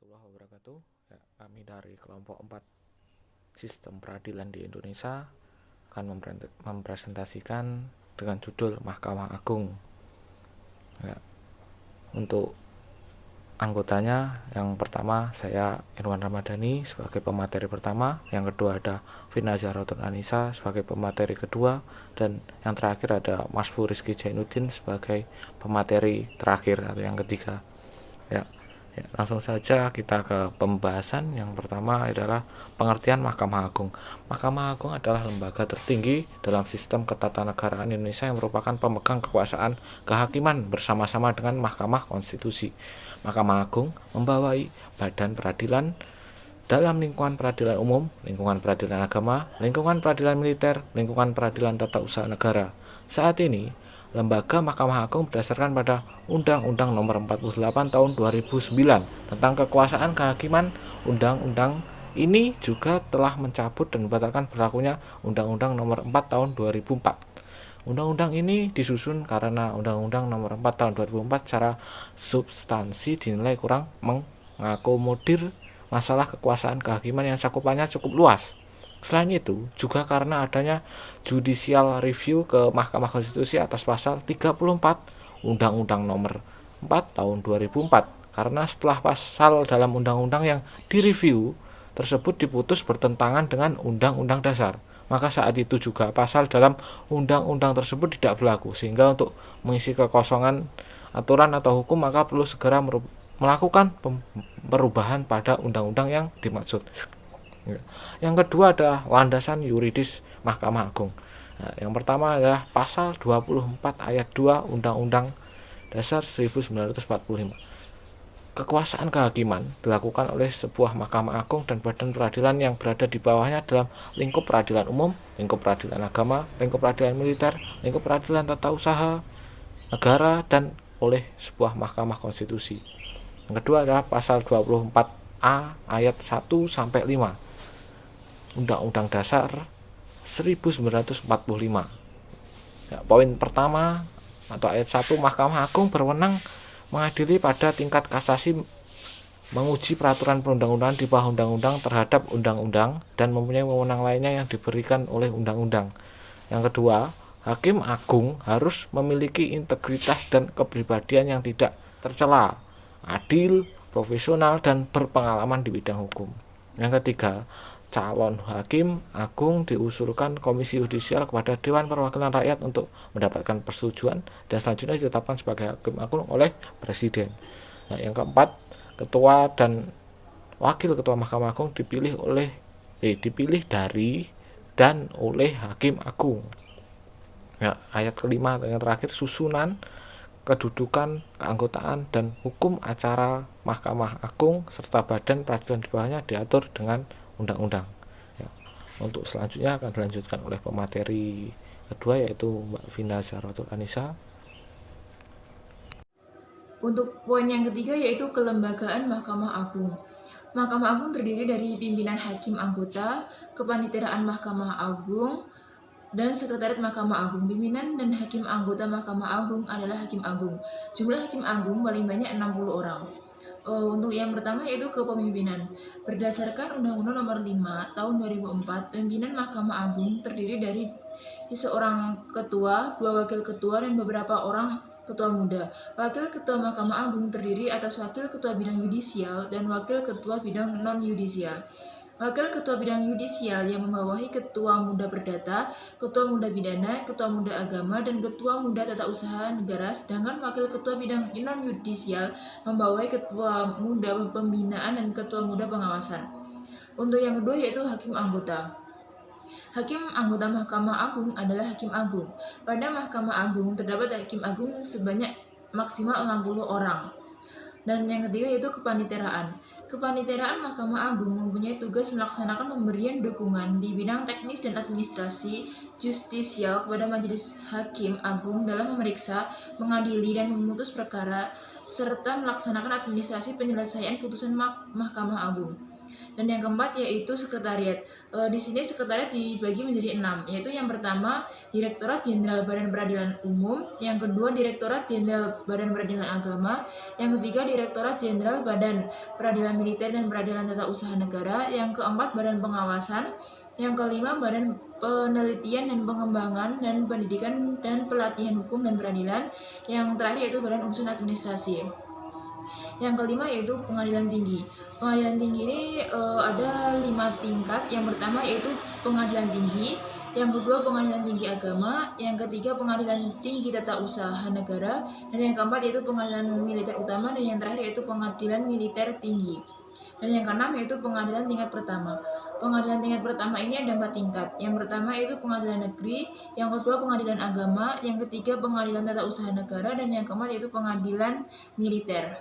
warahmatullahi wabarakatuh. Ya, kami dari kelompok 4 Sistem Peradilan di Indonesia akan mempresentasikan dengan judul Mahkamah Agung. Ya, untuk anggotanya, yang pertama saya Irwan Ramadhani sebagai pemateri pertama, yang kedua ada Vina Zahratul Anisa sebagai pemateri kedua, dan yang terakhir ada Mas Rizky Jainuddin sebagai pemateri terakhir atau yang ketiga. Ya, langsung saja kita ke pembahasan. Yang pertama adalah pengertian Mahkamah Agung. Mahkamah Agung adalah lembaga tertinggi dalam sistem ketatanegaraan Indonesia yang merupakan pemegang kekuasaan kehakiman bersama-sama dengan Mahkamah Konstitusi. Mahkamah Agung membawai badan peradilan dalam lingkungan peradilan umum, lingkungan peradilan agama, lingkungan peradilan militer, lingkungan peradilan tata usaha negara. Saat ini, lembaga Mahkamah Agung berdasarkan pada Undang-Undang Nomor 48 Tahun 2009 tentang kekuasaan kehakiman. Undang-undang ini juga telah mencabut dan membatalkan berlakunya Undang-Undang Nomor 4 Tahun 2004. Undang-undang ini disusun karena Undang-Undang Nomor 4 Tahun 2004 secara substansi dinilai kurang mengakomodir masalah kekuasaan kehakiman yang cakupannya cukup luas. Selain itu, juga karena adanya judicial review ke Mahkamah Konstitusi atas pasal 34 Undang-Undang Nomor 4 Tahun 2004. Karena setelah pasal dalam undang-undang yang direview tersebut diputus bertentangan dengan Undang-Undang Dasar, maka saat itu juga pasal dalam undang-undang tersebut tidak berlaku, sehingga untuk mengisi kekosongan aturan atau hukum maka perlu segera melakukan perubahan pada undang-undang yang dimaksud. Yang kedua adalah landasan yuridis Mahkamah Agung. Nah, yang pertama adalah pasal 24 ayat 2 Undang-Undang Dasar 1945. Kekuasaan kehakiman dilakukan oleh sebuah Mahkamah Agung dan badan peradilan yang berada di bawahnya dalam lingkup peradilan umum, lingkup peradilan agama, lingkup peradilan militer, lingkup peradilan tata usaha negara, dan oleh sebuah Mahkamah Konstitusi. Yang kedua adalah pasal 24A ayat 1 sampai 5 Undang-Undang Dasar 1945. Ya, poin pertama atau ayat 1, Mahkamah Agung berwenang mengadili pada tingkat kasasi, menguji peraturan perundang-undangan di bawah undang-undang terhadap undang-undang, dan mempunyai wewenang lainnya yang diberikan oleh undang-undang. Yang kedua, Hakim Agung harus memiliki integritas dan kepribadian yang tidak tercela, adil, profesional, dan berpengalaman di bidang hukum. Yang ketiga, calon Hakim Agung diusulkan Komisi Yudisial kepada Dewan Perwakilan Rakyat untuk mendapatkan persetujuan dan selanjutnya ditetapkan sebagai Hakim Agung oleh Presiden. Nah, yang keempat, Ketua dan Wakil Ketua Mahkamah Agung dipilih dari dan oleh Hakim Agung. Ya, ayat kelima yang terakhir, susunan, kedudukan, keanggotaan, dan hukum acara Mahkamah Agung serta badan peradilan di bawahnya diatur dengan undang-undang. Ya. Untuk selanjutnya akan dilanjutkan oleh pemateri kedua, yaitu Mbak Vina Zahratul Anisa. Untuk poin yang ketiga yaitu kelembagaan Mahkamah Agung. Mahkamah Agung terdiri dari pimpinan hakim anggota, kepaniteraan Mahkamah Agung, dan sekretariat Mahkamah Agung. Pimpinan dan hakim anggota Mahkamah Agung adalah Hakim Agung. Jumlah Hakim Agung paling banyak 60 orang. Untuk yang pertama yaitu kepemimpinan. Berdasarkan Undang-Undang Nomor 5 Tahun 2004, pimpinan Mahkamah Agung terdiri dari seorang ketua, 2 wakil ketua, dan beberapa orang ketua muda. Wakil ketua Mahkamah Agung terdiri atas wakil ketua bidang yudisial dan wakil ketua bidang non-yudisial. Wakil Ketua Bidang Yudisial yang membawahi Ketua Muda Perdata, Ketua Muda Pidana, Ketua Muda Agama, dan Ketua Muda Tata Usaha Negara, sedangkan Wakil Ketua Bidang Non-Yudisial membawahi Ketua Muda Pembinaan dan Ketua Muda Pengawasan. Untuk yang kedua yaitu Hakim Anggota. Hakim anggota Mahkamah Agung adalah Hakim Agung. Pada Mahkamah Agung terdapat Hakim Agung sebanyak maksimal 60 orang. Dan yang ketiga yaitu kepaniteraan. Kepaniteraan Mahkamah Agung mempunyai tugas melaksanakan pemberian dukungan di bidang teknis dan administrasi justisial kepada Majelis Hakim Agung dalam memeriksa, mengadili, dan memutus perkara, serta melaksanakan administrasi penyelesaian putusan Mahkamah Agung. Dan yang keempat yaitu sekretariat. Di sini sekretariat dibagi menjadi 6, yaitu yang pertama Direktorat Jenderal Badan Peradilan Umum, yang kedua Direktorat Jenderal Badan Peradilan Agama, yang ketiga Direktorat Jenderal Badan Peradilan Militer dan Peradilan Tata Usaha Negara, yang keempat Badan Pengawasan, yang kelima Badan Penelitian dan Pengembangan dan Pendidikan dan Pelatihan Hukum dan Peradilan, yang terakhir yaitu Badan Urusan Administrasi. Yang kelima yaitu pengadilan tinggi. Pengadilan tinggi ini ada 5 tingkat. Yang pertama yaitu pengadilan tinggi, yang kedua pengadilan tinggi agama, yang ketiga pengadilan tinggi tata usaha negara, dan yang keempat yaitu pengadilan militer utama, dan yang terakhir yaitu pengadilan militer tinggi. Dan yang keenam yaitu pengadilan tingkat pertama. Pengadilan tingkat pertama ini ada 4 tingkat. Yang pertama yaitu pengadilan negeri, yang kedua pengadilan agama, yang ketiga pengadilan tata usaha negara, dan yang keempat yaitu pengadilan militer.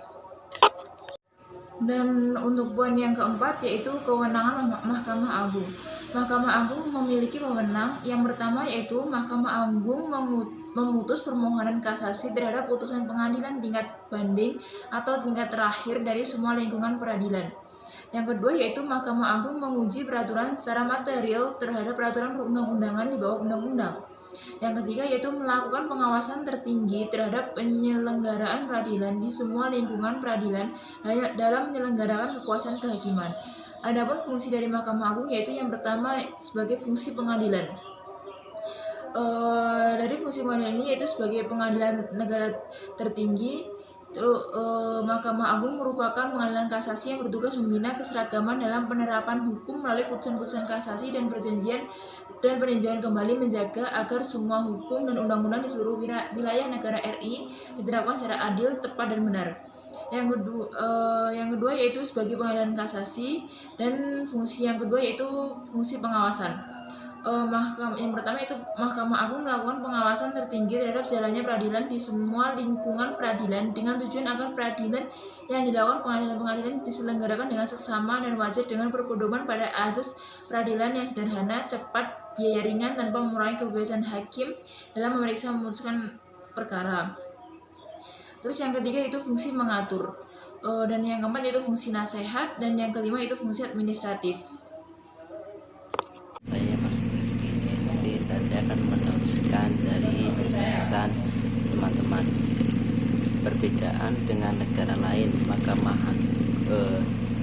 Dan untuk poin yang keempat yaitu kewenangan Mahkamah Agung. Mahkamah Agung memiliki wewenang yang pertama yaitu Mahkamah Agung memutus permohonan kasasi terhadap putusan pengadilan tingkat banding atau tingkat terakhir dari semua lingkungan peradilan. Yang kedua yaitu Mahkamah Agung menguji peraturan secara material terhadap peraturan perundang-undangan di bawah undang-undang. Yang ketiga yaitu melakukan pengawasan tertinggi terhadap penyelenggaraan peradilan di semua lingkungan peradilan dalam menyelenggarakan kekuasaan kehakiman. Adapun fungsi dari Mahkamah Agung yaitu yang pertama sebagai fungsi pengadilan. Dari fungsi pengadilan ini yaitu sebagai pengadilan negara tertinggi. Mahkamah Agung merupakan pengadilan kasasi yang bertugas membina keseragaman dalam penerapan hukum melalui putusan-putusan kasasi dan perjanjian dan peninjauan kembali, menjaga agar semua hukum dan undang-undang di seluruh wilayah negara RI diterapkan secara adil, tepat, dan benar. Yang kedua yaitu sebagai pengadilan kasasi, dan fungsi yang kedua yaitu fungsi pengawasan. Yang pertama itu Mahkamah Agung melakukan pengawasan tertinggi terhadap jalannya peradilan di semua lingkungan peradilan dengan tujuan agar peradilan yang dilakukan pengadilan-pengadilan diselenggarakan dengan seksama dan wajar dengan berpedoman pada azas peradilan yang sederhana, cepat, biaya ringan, tanpa mengurangi kebebasan hakim dalam memeriksa memutuskan perkara. Terus yang ketiga itu fungsi mengatur, dan yang keempat itu fungsi nasihat, dan yang kelima itu fungsi administratif. Saya akan meneruskan dari penjelasan teman-teman. Perbedaan dengan negara lain,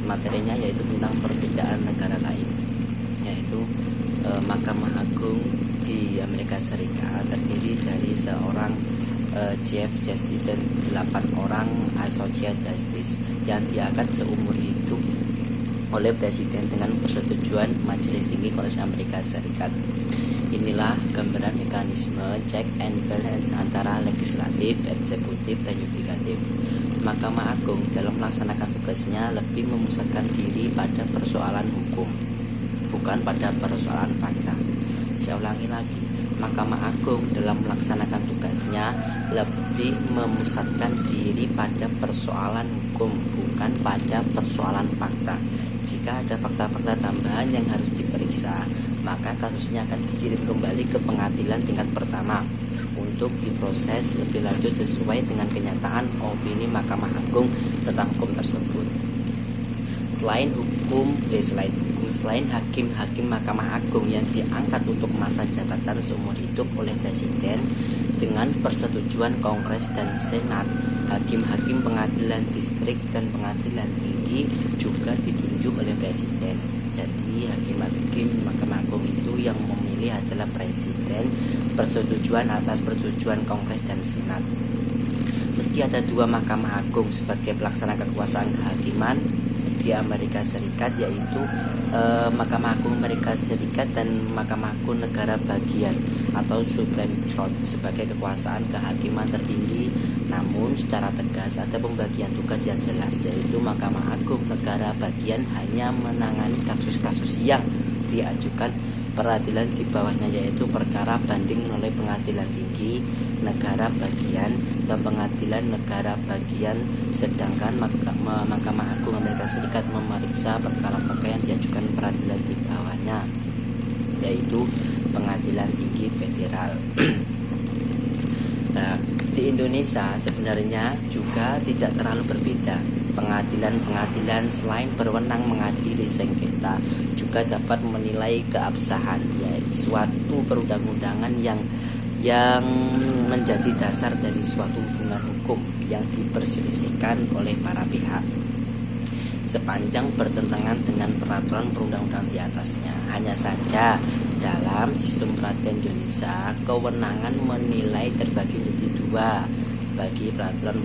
materinya yaitu tentang perbedaan negara lain, yaitu Mahkamah Agung di Amerika Serikat terdiri dari seorang Chief Justice dan 8 orang Associate Justice yang diangkat seumur hidup oleh Presiden dengan persetujuan Majelis Tinggi Kongres Amerika Serikat. Inilah gambaran mekanisme check and balance antara legislatif, eksekutif, dan yudikatif. Mahkamah Agung dalam melaksanakan tugasnya lebih memusatkan diri pada persoalan hukum, bukan pada persoalan fakta. Saya ulangi lagi, Mahkamah Agung dalam melaksanakan tugasnya lebih memusatkan diri pada persoalan hukum, bukan pada persoalan fakta. Jika ada fakta-fakta tambahan yang harus diperiksa, maka kasusnya akan dikirim kembali ke pengadilan tingkat pertama untuk diproses lebih lanjut sesuai dengan kenyataan opini Mahkamah Agung tentang hukum tersebut. Selain hakim-hakim Mahkamah Agung yang diangkat untuk masa jabatan seumur hidup oleh Presiden dengan persetujuan Kongres dan Senat, hakim-hakim pengadilan distrik dan pengadilan tinggi juga ditunjuk oleh Presiden. Jadi hakim-hakim Mahkamah Agung itu yang memilih adalah Presiden atas persetujuan Kongres dan Senat. Meski ada 2 Mahkamah Agung sebagai pelaksana kekuasaan kehakiman di Amerika Serikat, yaitu Mahkamah Agung Amerika Serikat dan Mahkamah Agung Negara Bagian atau Supreme Court sebagai kekuasaan kehakiman tertinggi, namun secara tegas ada pembagian tugas yang jelas, yaitu Mahkamah Agung Negara Bagian hanya menangani kasus-kasus yang diajukan peradilan di bawahnya, yaitu perkara banding melalui pengadilan tinggi negara bagian dan pengadilan negara bagian, sedangkan Mahkamah Agung Amerika Serikat memeriksa perkara-perkara yang diajukan peradilan di bawahnya, yaitu pengadilan tinggi federal. Nah, di Indonesia sebenarnya juga tidak terlalu berbeda. Pengadilan selain berwenang mengadili sengketa juga dapat menilai keabsahan, yaitu suatu perundang-undangan yang menjadi dasar dari suatu hubungan hukum yang diperselisihkan oleh para pihak, sepanjang bertentangan dengan peraturan perundang-undangan di atasnya. Hanya saja dalam sistem peradilan Indonesia, kewenangan menilai terbagi menjadi dua bagi peraturan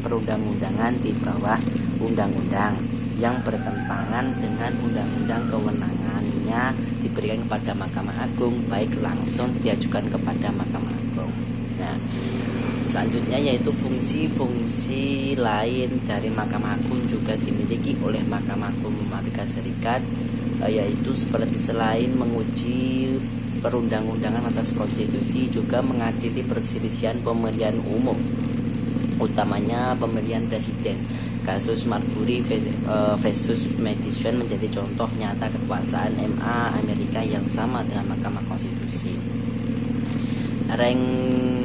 perundang-undangan di bawah undang-undang yang bertentangan dengan undang-undang. Kewenangannya diberikan kepada Mahkamah Agung, baik langsung diajukan kepada Mahkamah Agung. Nah, selanjutnya yaitu fungsi-fungsi lain dari Mahkamah Agung juga dimiliki oleh Mahkamah Agung Amerika Serikat, yaitu seperti selain menguji perundang-undangan atas konstitusi, juga mengadili perselisihan pemilihan umum, utamanya pemilihan presiden. Kasus Marbury versus Madison menjadi contoh nyata kekuasaan MA Amerika yang sama dengan Mahkamah Konstitusi.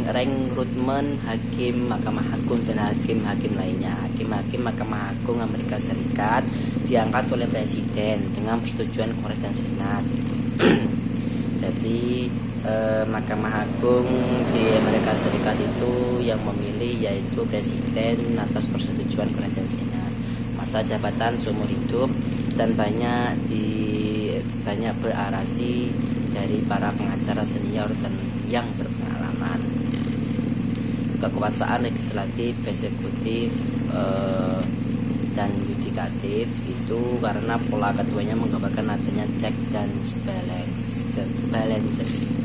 Rekrutmen hakim Mahkamah Agung dan hakim-hakim lainnya. Hakim-hakim Mahkamah Agung Amerika Serikat diangkat oleh Presiden dengan persetujuan Kongres dan Senat. Jadi Mahkamah Agung di Amerika Serikat itu yang memilih yaitu Presiden atas persetujuan Kongres dan Senat. Masa jabatan seumur hidup dan banyak berarasi dari para pengacara senior dan yang berpengalaman. Kekuasaan legislatif, eksekutif, dan yudikatif itu karena pola keduanya menggambarkan adanya check dan balances.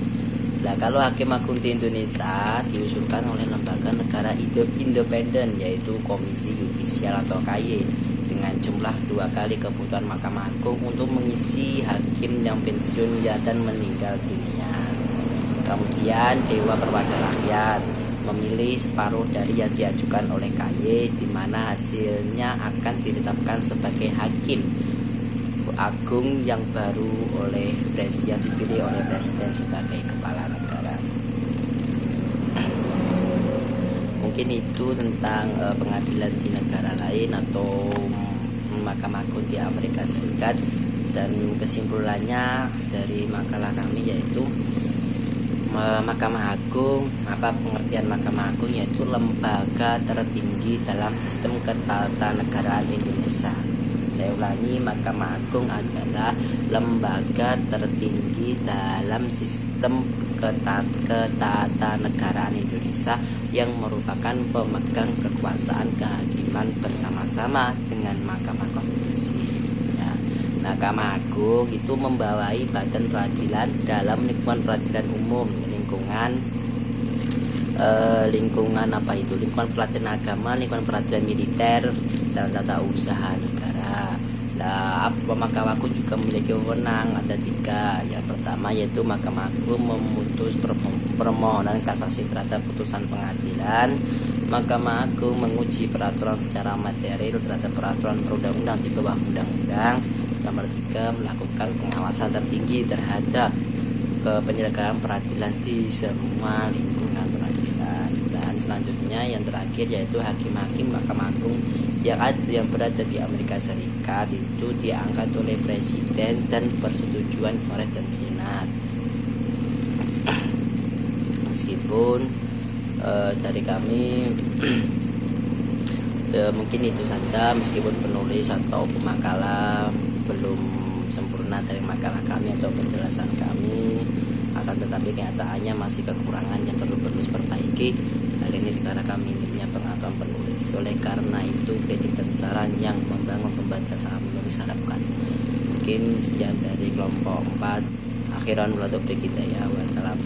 Nah, kalau hakim agung di Indonesia diusulkan oleh lembaga negara independen, yaitu Komisi Yudisial atau KY, dengan jumlah 2 kali kebutuhan Mahkamah Agung untuk mengisi hakim yang pensiun dan meninggal dunia. Kemudian Dewan Perwakilan Rakyat memilih separuh dari yang diajukan oleh KY, di mana hasilnya akan ditetapkan sebagai hakim agung yang baru oleh presiden, dipilih oleh presiden sebagai kepala negara. Mungkin itu tentang pengadilan di negara lain atau Mahkamah Agung di Amerika Serikat, dan kesimpulannya dari makalah kami yaitu Mahkamah Agung, apa pengertian Mahkamah Agung, yaitu lembaga tertinggi dalam sistem ketatanegaraan Indonesia. Saya ulangi, Mahkamah Agung adalah lembaga tertinggi dalam sistem ketatanegaraan Indonesia yang merupakan pemegang kekuasaan kehakiman bersama-sama dengan Mahkamah Konstitusi. Ya, Mahkamah Agung itu membawahi badan peradilan dalam lingkungan peradilan umum, lingkungan apa itu? Lingkungan pelatihan agama, lingkungan peradilan militer, dan tata usaha negara. Nah, Mahkamah Agung juga memiliki wewenang, ada 3. Yang pertama yaitu Mahkamah Agung memutus permohonan kasasi terhadap putusan pengadilan. Mahkamah Agung menguji peraturan secara material terhadap peraturan perundang-undang di bawah undang-undang. Nomor 3, melakukan pengawasan tertinggi terhadap penyelenggaraan peradilan di semua lingkungan peradilan. Dan selanjutnya yang terakhir yaitu hakim-hakim Mahkamah Agung yang berada di Amerika Serikat itu diangkat oleh presiden dan persetujuan Kongres dan Senat. Meskipun dari kami mungkin itu saja, meskipun penulis atau pemakalah belum sempurna dari makalah kami atau penjelasan kami, akan tetapi kenyataannya masih kekurangan yang perlu diperbaiki. Hal ini dikarenakan minimnya pengetahuan penulis. Oleh karena itu, kritik dan saran yang membangun pembaca sangat menulis harapkan. Mungkin sekian dari kelompok 4. Akhiran wala taufiq hidayah. Wassalamu